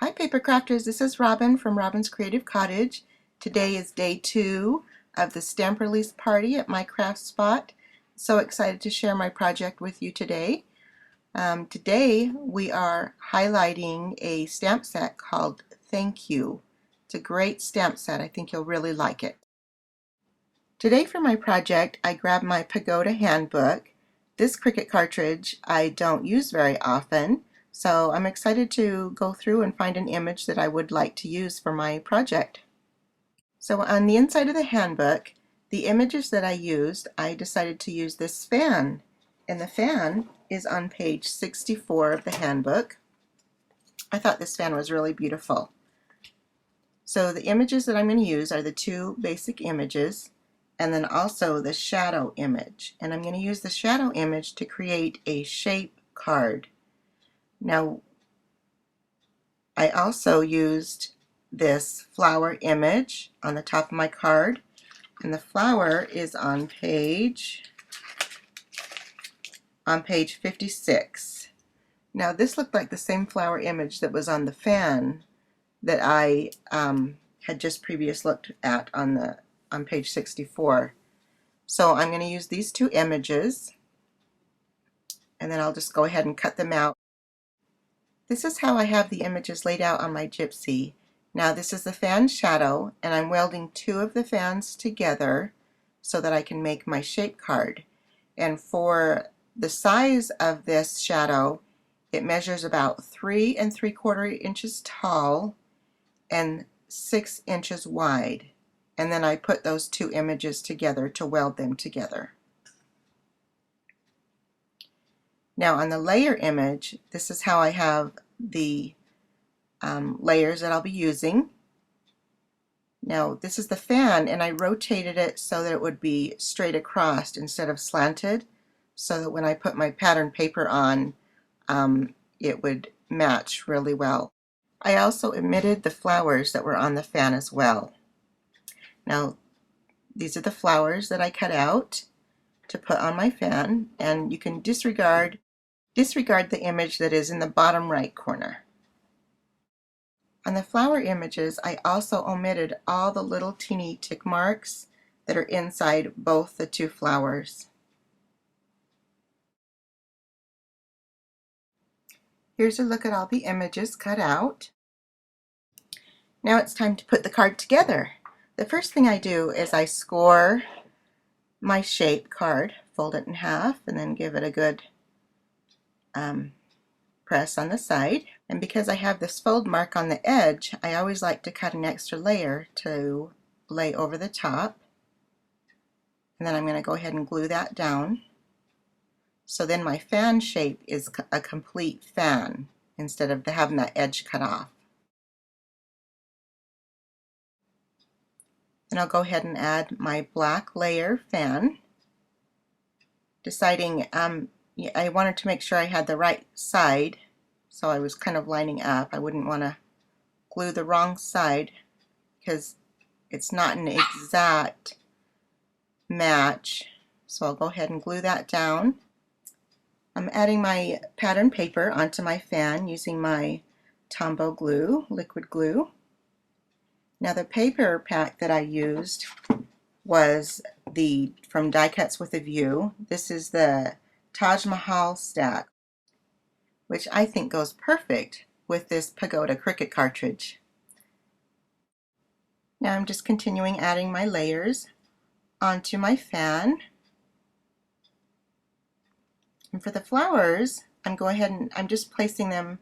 Hi paper crafters, this is Robin from Robin's Creative Cottage. Today is day 2 of the stamp release party at my craft spot. So excited to share my project with you today. Today we are highlighting a stamp set called Thank You. It's a great stamp set. I think you'll really like it. Today for my project I grabbed my Pagoda handbook. This Cricut cartridge I don't use very often. So I'm excited to go through and find an image that I would like to use for my project. So on the inside of the handbook, the images that I used, I decided to use this fan. And the fan is on page 64 of the handbook. I thought this fan was really beautiful. So the images that I'm going to use are the two basic images and then also the shadow image. And I'm going to use the shadow image to create a shape card. Now, I also used this flower image on the top of my card, and the flower is on page 56. Now, this looked like the same flower image that was on the fan that I had just previously looked at on page 64. So I'm going to use these two images, and then I'll just go ahead and cut them out. This is how I have the images laid out on my gypsy. Now this is the fan shadow, and I'm welding two of the fans together so that I can make my shape card. And for the size of this shadow, it measures about 3 3/4 inches tall and 6 inches wide. And then I put those two images together to weld them together. Now on the layer image, this is how I have the layers that I'll be using. Now this is the fan, and I rotated it so that it would be straight across instead of slanted, so that when I put my pattern paper on, it would match really well. I also omitted the flowers that were on the fan as well. Now these are the flowers that I cut out to put on my fan, and you can disregard the image that is in the bottom right corner. On the flower images, I also omitted all the little teeny tick marks that are inside both the two flowers. Here's a look at all the images cut out. Now it's time to put the card together. The first thing I do is I score my shape card, fold it in half, and then give it a good press on the side. And because I have this fold mark on the edge, I always like to cut an extra layer to lay over the top. And then I'm going to go ahead and glue that down. So then my fan shape is a complete fan instead of having that edge cut off. And I'll go ahead and add my black layer fan, deciding I wanted to make sure I had the right side, so I was kind of lining up. I wouldn't want to glue the wrong side because it's not an exact match. So I'll go ahead and glue that down. I'm adding my pattern paper onto my fan using my Tombow glue, liquid glue. Now the paper pack that I used was from Die Cuts with a View. This is the Taj Mahal stack, which I think goes perfect with this Pagoda Cricut cartridge. Now I'm just continuing adding my layers onto my fan. And for the flowers, I'm just placing them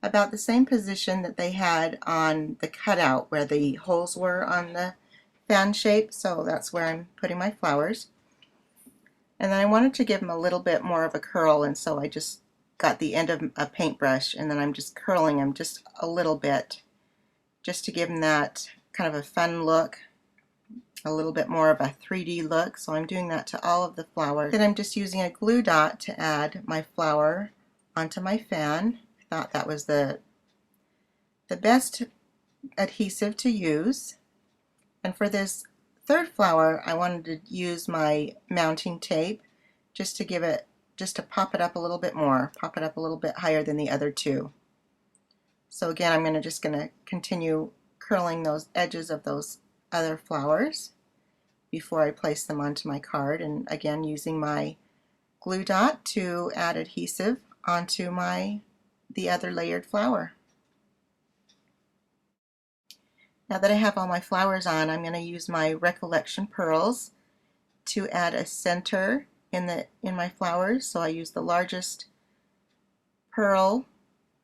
about the same position that they had on the cutout where the holes were on the fan shape, so that's where I'm putting my flowers. And then I wanted to give them a little bit more of a curl, and so I just got the end of a paintbrush and then I'm just curling them just a little bit just to give them that kind of a fun look, a little bit more of a 3D look. So I'm doing that to all of the flowers. Then I'm just using a glue dot to add my flower onto my fan. I thought that was the best adhesive to use. And for this third flower, I wanted to use my mounting tape just to pop it up a little bit more, pop it up a little bit higher than the other two. So again, I'm just going to continue curling those edges of those other flowers before I place them onto my card, and again using my glue dot to add adhesive onto the other layered flower. Now that I have all my flowers on, I'm going to use my Recollection pearls to add a center in my flowers. So I use the largest pearl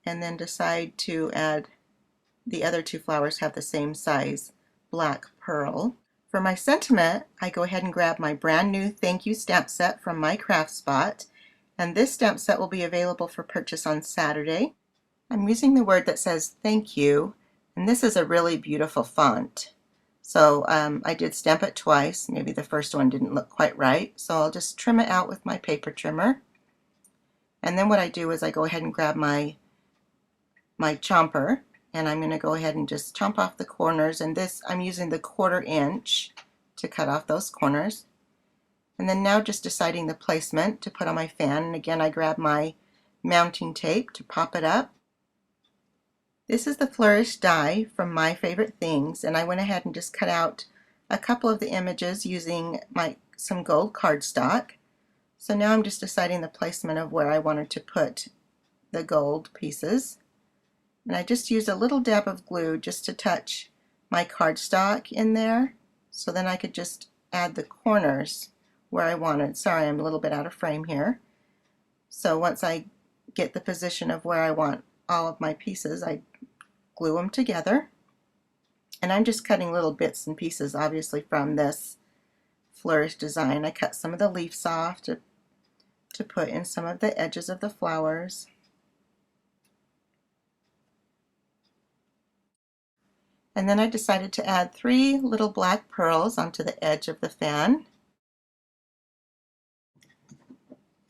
and then decide to add the other two flowers have the same size black pearl. For my sentiment, I go ahead and grab my brand new thank you stamp set from My Craft Spot, and this stamp set will be available for purchase on Saturday. I'm using the word that says thank you, and this is a really beautiful font. So I did stamp it twice. Maybe the first one didn't look quite right, so I'll just trim it out with my paper trimmer. And then what I do is I go ahead and grab my chomper, and I'm going to go ahead and just chomp off the corners, and this I'm using the 1/4 inch to cut off those corners. And then now just deciding the placement to put on my fan, and again I grab my mounting tape to pop it up. This is the Flourish die from My Favorite Things, and I went ahead and just cut out a couple of the images using some gold cardstock. So now I'm just deciding the placement of where I wanted to put the gold pieces. And I just used a little dab of glue just to touch my cardstock in there, so then I could just add the corners where I wanted. Sorry, I'm a little bit out of frame here. So once I get the position of where I want all of my pieces, I glue them together. And I'm just cutting little bits and pieces, obviously, from this Flourish design. I cut some of the leaves off to put in some of the edges of the flowers. And then I decided to add 3 little black pearls onto the edge of the fan.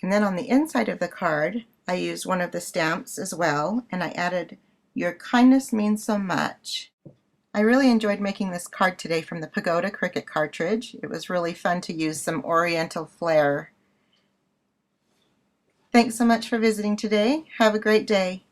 And then on the inside of the card, I used one of the stamps as well, and I added "Your kindness means so much." I really enjoyed making this card today from the Pagoda Cricut Cartridge. It was really fun to use some Oriental flair. Thanks so much for visiting today. Have a great day.